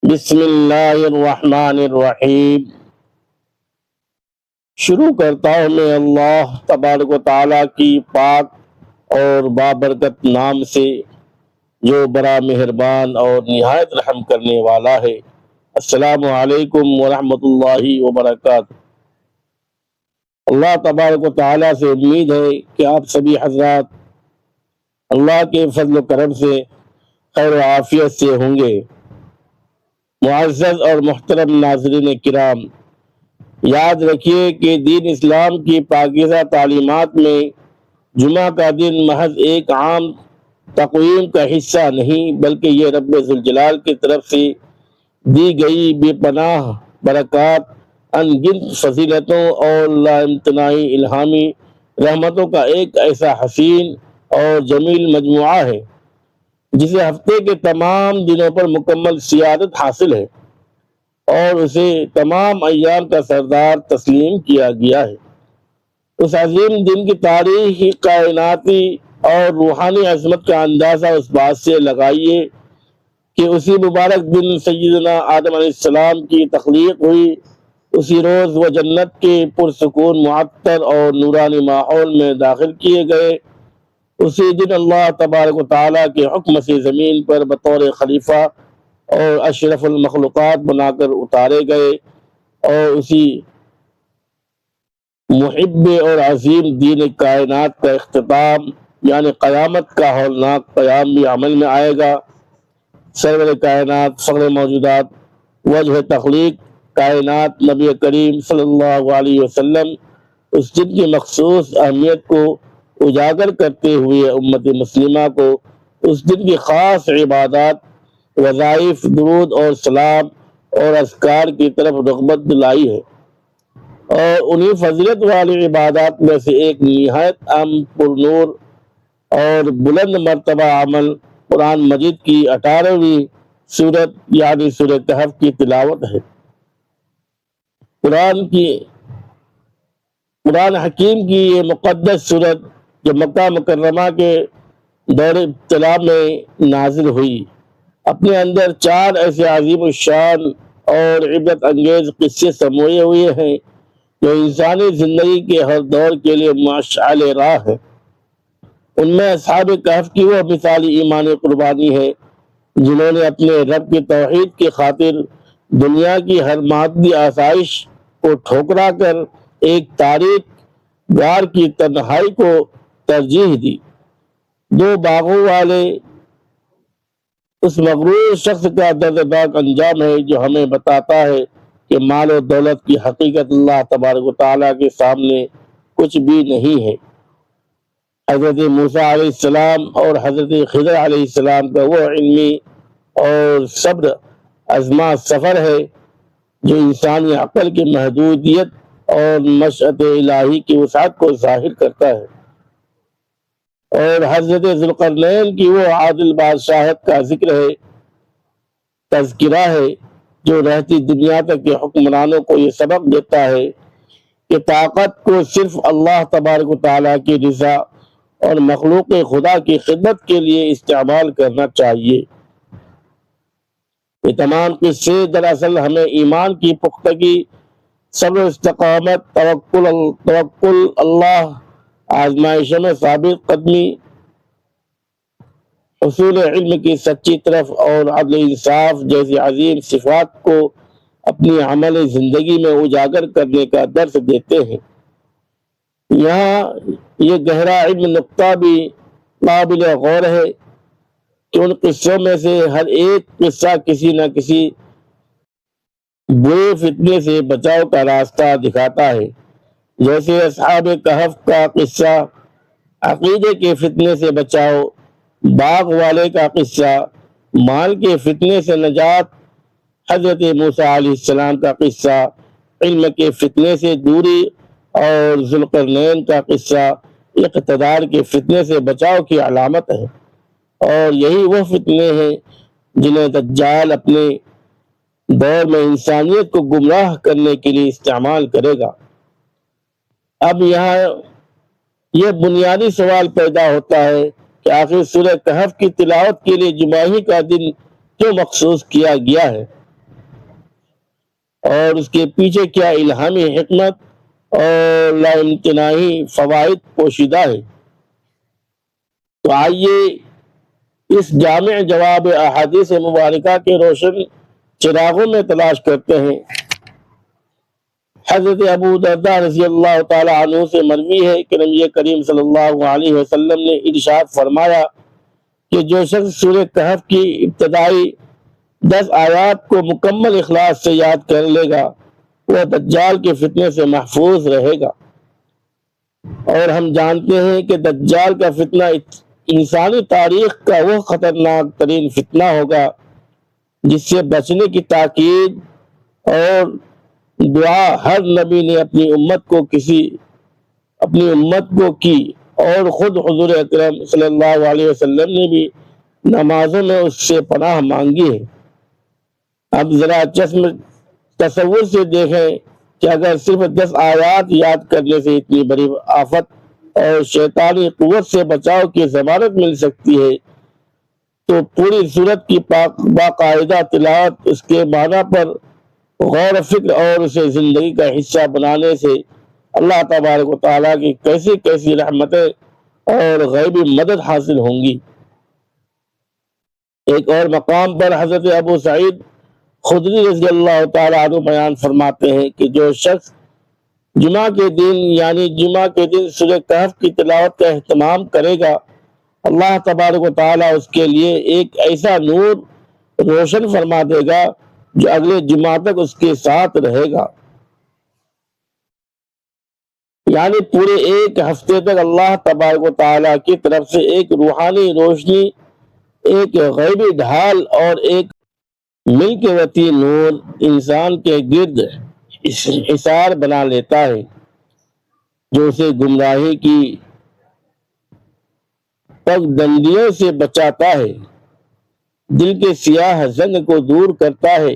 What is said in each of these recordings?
بسم اللہ الرحمن الرحیم۔ شروع کرتا ہوں میں اللہ تبارک و تعالیٰ کی پاک اور بابرکت نام سے جو بڑا مہربان اور نہایت رحم کرنے والا ہے۔ السلام علیکم ورحمۃ اللہ وبرکاتہ۔ اللہ تبارک و تعالیٰ سے امید ہے کہ آپ سبھی حضرات اللہ کے فضل و کرم سے خیر و عافیت سے ہوں گے۔ معزز اور محترم ناظرین کرام، یاد رکھیے کہ دین اسلام کی پاکیزہ تعلیمات میں جمعہ کا دن محض ایک عام تقویم کا حصہ نہیں، بلکہ یہ رب ذوالجلال کی طرف سے دی گئی بے پناہ برکات، ان گنت فضیلتوں اور لا امتناعی الہامی رحمتوں کا ایک ایسا حسین اور جمیل مجموعہ ہے جسے ہفتے کے تمام دنوں پر مکمل سیادت حاصل ہے اور اسے تمام ایام کا سردار تسلیم کیا گیا ہے۔ اس عظیم دن کی تاریخی، کائناتی اور روحانی عظمت کا اندازہ اس بات سے لگائیے کہ اسی مبارک دن سیدنا آدم علیہ السلام کی تخلیق ہوئی، اسی روز وہ جنت کے پرسکون معطر اور نورانی ماحول میں داخل کیے گئے، اسی دن اللہ تبارک و تعالیٰ کے حکم سے زمین پر بطور خلیفہ اور اشرف المخلوقات بنا کر اتارے گئے، اور اسی محب اور عظیم دین کائنات کا اختتام یعنی قیامت کا ہولناک قیام بھی عمل میں آئے گا۔ سرور کائنات، فخر موجودات، وجہ تخلیق کائنات نبی کریم صلی اللہ علیہ وسلم اس دن کی مخصوص اہمیت کو اجاگر کرتے ہوئے امت مسلمہ کو اس دن کی خاص عبادات، وظائف، درود اور سلام اور اذکار کی طرف رغبت دلائی ہے، اور انہی فضیلت والی عبادات میں سے ایک نہایت اہم، پرنور اور بلند مرتبہ عمل قرآن مجید کی 18ویں سورت یعنی سورہ کہف کی تلاوت ہے۔ قرآن حکیم کی یہ مقدس سورت جو مکہ مکرمہ کے دور ابتلا میں نازل ہوئی، اپنے اندر 4 ایسے عظیم الشان اور عبرت انگیز قصے سموئے ہوئے ہیں جو انسانی زندگی کے ہر دور کے لیے مشعل راہ ہے۔ ان میں اصحاب کہف کی وہ مثالی ایمانی قربانی ہے جنہوں نے اپنے رب کی توحید کی خاطر دنیا کی ہر مادی آسائش کو ٹھکرا کر ایک تاریک غار کی تنہائی کو ترجیح دی۔ 2 باغوں والے اس مغرور شخص کا دردناک انجام ہے جو ہمیں بتاتا ہے کہ مال و دولت کی حقیقت اللہ تبارک و تعالیٰ کے سامنے کچھ بھی نہیں ہے۔ حضرت موسیٰ علیہ السلام اور حضرت خضر علیہ السلام کا وہ علمی اور صبر آزما سفر ہے جو انسانی عقل کی محدودیت اور مشیت الہی کی وسعت کو ظاہر کرتا ہے، اور حضرت ذوالقرنین کی وہ عادل بادشاہت کا ذکر ہے، تذکرہ ہے، جو رہتی دنیا تک کے حکمرانوں کو یہ سبق دیتا ہے کہ طاقت کو صرف اللہ تبارک و تعالیٰ کی رضا اور مخلوق خدا کی خدمت کے لیے استعمال کرنا چاہیے۔ یہ تمام قصے دراصل ہمیں ایمان کی پختگی، صبر و استقامت، توکل اللہ، آزمائشوں میں ثابت قدمی، حصول علم کی سچی طرف اور عدل انصاف جیسی عظیم صفات کو اپنی عملی زندگی میں اجاگر کرنے کا درس دیتے ہیں۔ یہاں یہ گہرا علم نقطہ بھی قابل غور ہے کہ ان قصوں میں سے ہر ایک قصہ کسی نہ کسی برے فتنے سے بچاؤ کا راستہ دکھاتا ہے، جیسے اصحاب کہف کا قصہ عقیدے کے فتنے سے بچاؤ، باغ والے کا قصہ مال کے فتنے سے نجات، حضرت موسیٰ علیہ السلام کا قصہ علم کے فتنے سے دوری، اور ذوالقرنین کا قصہ اقتدار کے فتنے سے بچاؤ کی علامت ہے۔ اور یہی وہ فتنے ہیں جنہیں دجال اپنے دور میں انسانیت کو گمراہ کرنے کے لیے استعمال کرے گا۔ اب یہاں یہ بنیادی سوال پیدا ہوتا ہے کہ آخر سورہ کہف کی تلاوت کے لیے جمعہ کا دن کیوں مخصوص کیا گیا ہے؟ اور اس کے پیچھے کیا الہامی حکمت اور لا امتناعی فوائد پوشیدہ ہے۔ تو آئیے اس جامع جواب احادیث مبارکہ کے روشن چراغوں میں تلاش کرتے ہیں۔ حضرت ابو درداء رضی اللہ تعالی عنہ سے مروی ہے کہ نبی کریم صلی اللہ علیہ وسلم نے ارشاد فرمایا کہ جو شخص سورہ کہف کی ابتدائی 10 آیات کو مکمل اخلاص سے یاد کر لے گا وہ دجال کے فتنے سے محفوظ رہے گا۔ اور ہم جانتے ہیں کہ دجال کا فتنہ انسانی تاریخ کا وہ خطرناک ترین فتنہ ہوگا جس سے بچنے کی تاکید اور دعا ہر نبی نے اپنی امت کو کی، اور خود حضور اکرم صلی اللہ علیہ وسلم نے بھی نمازوں میں اس سے پناہ مانگی ہے۔ اب ذرا تصور سے دیکھیں کہ اگر صرف 10 آیات یاد کرنے سے اتنی بڑی آفت اور شیطانی قوت سے بچاؤ کی ضمانت مل سکتی ہے، تو پوری سورت کی باقاعدہ تلاوت، اس کے معنی پر غور و فکر اور اسے زندگی کا حصہ بنانے سے اللہ تبارک و تعالیٰ کی کیسی کیسی رحمتیں اور غیبی مدد حاصل ہوں گی۔ ایک اور مقام پر حضرت ابو سعید خدری رضی اللہ تعالیٰ عنہ بیان فرماتے ہیں کہ جو شخص جمعہ کے دن سورہ کہف کی تلاوت کا اہتمام کرے گا، اللہ تبارک و تعالیٰ اس کے لیے ایک ایسا نور روشن فرما دے گا جو اگلے جمعہ تک اس کے ساتھ رہے گا۔ یعنی پورے ایک ہفتے تک اللہ تبارک و تعالیٰ کی طرف سے ایک روحانی روشنی، ایک غیبی ڈھال اور ایک ملک وتی نور انسان کے گرد حصار بنا لیتا ہے، جو اسے گمراہی کی پگڈنڈیوں سے بچاتا ہے، دل کے سیاہ زنگ کو دور کرتا ہے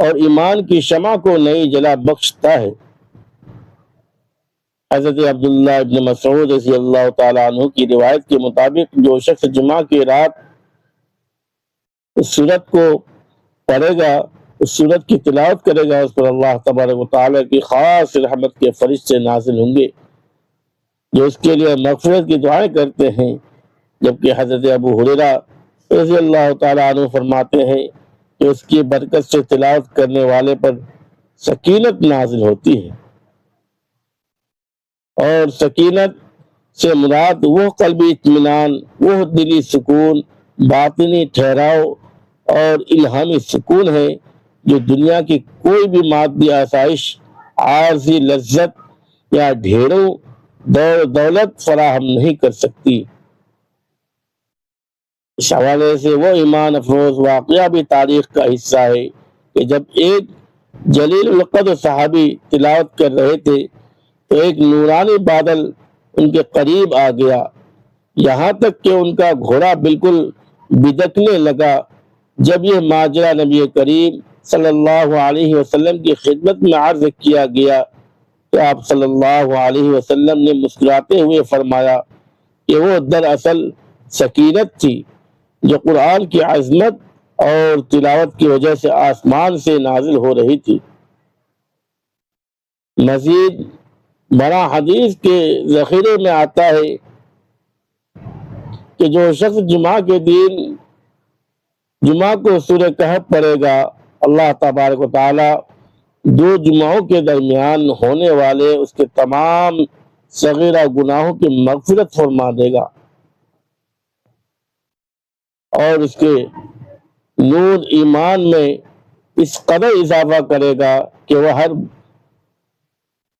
اور ایمان کی شمع کو نئی جلا بخشتا ہے۔ حضرت عبداللہ ابن مسعود رضی اللہ تعالیٰ عنہ کی روایت کے مطابق جو شخص جمعہ کی رات اس سورت کو پڑھے گا، اس سورت کی تلاوت کرے گا، اس پر اللہ تبارک و تعالیٰ کی خاص رحمت کے فرشتے نازل ہوں گے جو اس کے لیے مغفرت کی دعائیں کرتے ہیں۔ جبکہ حضرت ابو ہریرہ رضی اللہ تعالیٰ عنہ فرماتے ہیں کہ اس کی برکت سے تلاوت کرنے والے پر سکینت نازل ہوتی ہے، اور سکینت سے مراد وہ قلبی اطمینان، وہ دلی سکون، باطنی ٹھہراؤ اور الہامی سکون ہے جو دنیا کی کوئی بھی مادی آسائش، عارضی لذت یا ڈھیروں دولت فراہم نہیں کر سکتی۔ اس حوالے سے وہ ایمان افروز واقعہ بھی تاریخ کا حصہ ہے کہ جب ایک جلیل القدر صحابی تلاوت کر رہے تھے تو ایک نورانی بادل ان کے قریب آ گیا، یہاں تک کہ ان کا گھوڑا بالکل بدکنے لگا۔ جب یہ ماجرا نبی کریم صلی اللہ علیہ وسلم کی خدمت میں عرض کیا گیا تو آپ صلی اللہ علیہ وسلم نے مسکراتے ہوئے فرمایا کہ وہ دراصل سکینت تھی جو قرآن کی عظمت اور تلاوت کی وجہ سے آسمان سے نازل ہو رہی تھی۔ مزید بڑا حدیث کے ذخیرے میں آتا ہے کہ جو شخص جمعہ کو سورہ کہف پڑھے گا، اللہ تبارک و تعالی 2 جمعوں کے درمیان ہونے والے اس کے تمام صغیرہ گناہوں کی مغفرت فرما دے گا، اور اس کے نور ایمان میں اس قدر اضافہ کرے گا کہ وہ ہر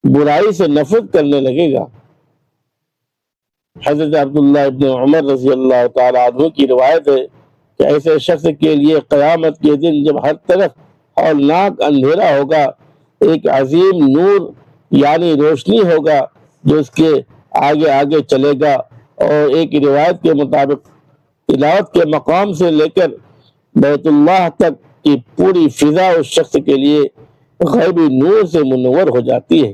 برائی سے نفرت کرنے لگے گا۔ حضرت عبداللہ ابن عمر رضی اللہ تعالیٰ عنہ کی روایت ہے کہ ایسے شخص کے لیے قیامت کے دن جب ہر طرف ہولناک اندھیرا ہوگا، ایک عظیم نور یعنی روشنی ہوگا جو اس کے آگے آگے چلے گا، اور ایک روایت کے مطابق تلاوت کے مقام سے لے کر بیت اللہ تک کی پوری فضا اس شخص کے لیے غیبی نور سے منور ہو جاتی ہے۔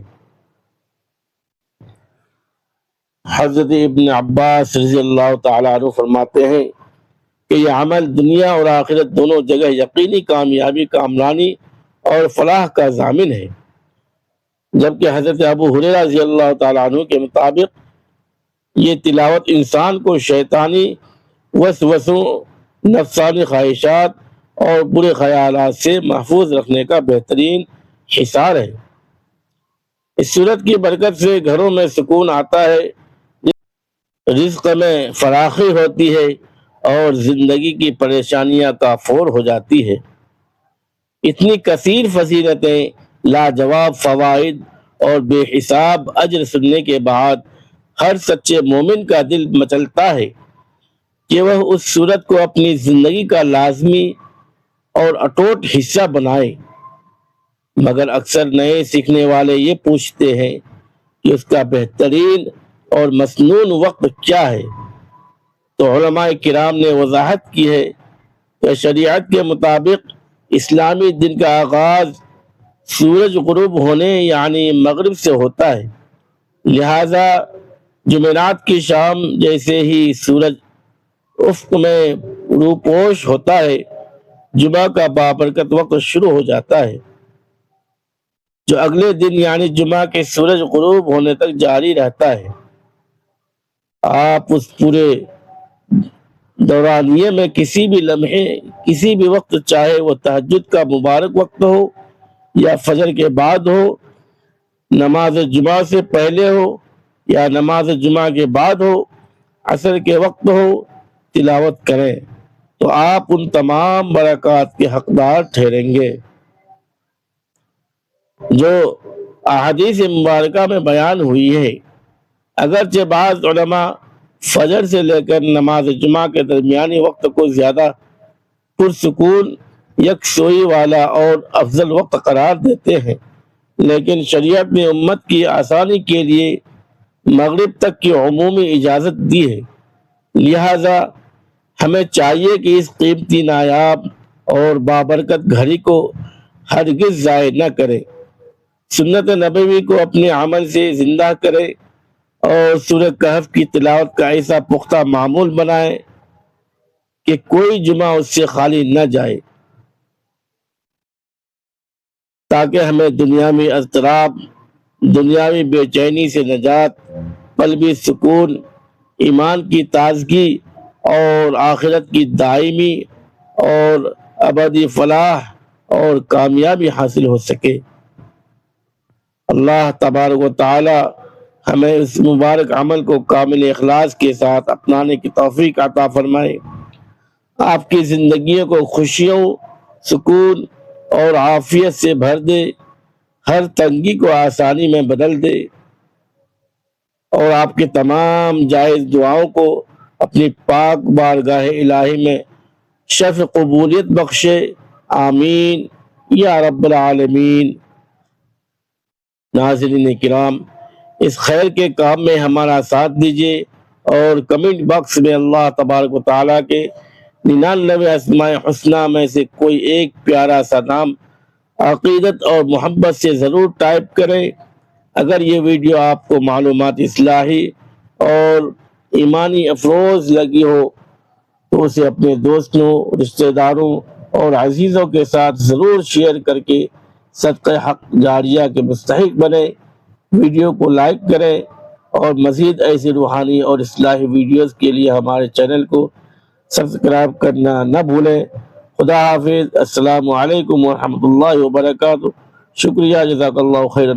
حضرت ابن عباس رضی اللہ تعالیٰ عنہ فرماتے ہیں کہ یہ عمل دنیا اور آخرت دونوں جگہ یقینی کامیابی، کامرانی اور فلاح کا ضامن ہے، جبکہ حضرت ابو ہریرہ رضی اللہ تعالیٰ عنہ کے مطابق یہ تلاوت انسان کو شیطانی وسوسوں، نفسانی خواہشات اور برے خیالات سے محفوظ رکھنے کا بہترین حصار ہے۔ اس صورت کی برکت سے گھروں میں سکون آتا ہے، رزق میں فراخی ہوتی ہے اور زندگی کی پریشانیاں کافور ہو جاتی ہے۔ اتنی کثیر فضیلتیں، لاجواب فوائد اور بے حساب اجر سننے کے بعد ہر سچے مومن کا دل مچلتا ہے کہ وہ اس صورت کو اپنی زندگی کا لازمی اور اٹوٹ حصہ بنائے، مگر اکثر نئے سیکھنے والے یہ پوچھتے ہیں کہ اس کا بہترین اور مسنون وقت کیا ہے؟ تو علماء کرام نے وضاحت کی ہے کہ شریعت کے مطابق اسلامی دن کا آغاز سورج غروب ہونے یعنی مغرب سے ہوتا ہے، لہذا جمعرات کی شام جیسے ہی سورج افق میں روپوش ہوتا ہے، جمعہ کا بابرکت وقت شروع ہو جاتا ہے، جو اگلے دن یعنی جمعہ کے سورج غروب ہونے تک جاری رہتا ہے۔ آپ اس پورے دورانیے میں کسی بھی لمحے، کسی بھی وقت، چاہے وہ تہجد کا مبارک وقت ہو یا فجر کے بعد ہو، نماز جمعہ سے پہلے ہو یا نماز جمعہ کے بعد ہو، عصر کے وقت ہو، تلاوت کریں تو آپ ان تمام برکات کے حقدار ٹھہریں گے جو احادیث مبارکہ میں بیان ہوئی ہے۔ اگرچہ بعض علماء فجر سے لے کر نماز جمعہ کے درمیانی وقت کو زیادہ پرسکون، یکسوئی والا اور افضل وقت قرار دیتے ہیں، لیکن شریعت نے امت کی آسانی کے لیے مغرب تک کی عمومی اجازت دی ہے، لہذا ہمیں چاہیے کہ اس قیمتی، نایاب اور بابرکت گھڑی کو ہرگز ضائع نہ کریں، سنت نبوی کو اپنے عمل سے زندہ کریں اور سورہ کہف کی تلاوت کا ایسا پختہ معمول بنائیں کہ کوئی جمعہ اس سے خالی نہ جائے، تاکہ ہمیں دنیاوی اضطراب، دنیاوی بے چینی سے نجات، قلبی سکون، ایمان کی تازگی اور آخرت کی دائمی اور ابدی فلاح اور کامیابی حاصل ہو سکے۔ اللہ تبارک و تعالی ہمیں اس مبارک عمل کو کامل اخلاص کے ساتھ اپنانے کی توفیق عطا فرمائے، آپ کی زندگیوں کو خوشیوں، سکون اور عافیت سے بھر دے، ہر تنگی کو آسانی میں بدل دے اور آپ کے تمام جائز دعاؤں کو اپنی پاک بارگاہ الہی میں شرف قبولیت بخشے، آمین یا رب العالمین۔ ناظرین کرام، اس خیر کے کام میں ہمارا ساتھ دیجیے اور کمنٹ باکس میں اللہ تبارک و تعالیٰ کے 99 اسماء حسنہ میں سے کوئی ایک پیارا سا نام عقیدت اور محبت سے ضرور ٹائپ کریں۔ اگر یہ ویڈیو آپ کو معلومات اصلاحی اور ایمانی افروز لگی ہو تو اسے اپنے دوستوں، رشتہ داروں اور عزیزوں کے ساتھ ضرور شیئر کر کے صدقہ حق جاریہ کے مستحق بنیں۔ ویڈیو کو لائک کریں اور مزید ایسی روحانی اور اصلاحی ویڈیوز کے لیے ہمارے چینل کو سبسکرائب کرنا نہ بھولیں۔ خدا حافظ، السلام علیکم ورحمۃ اللہ وبرکاتہ۔ شکریہ، جزاک اللہ خیرا۔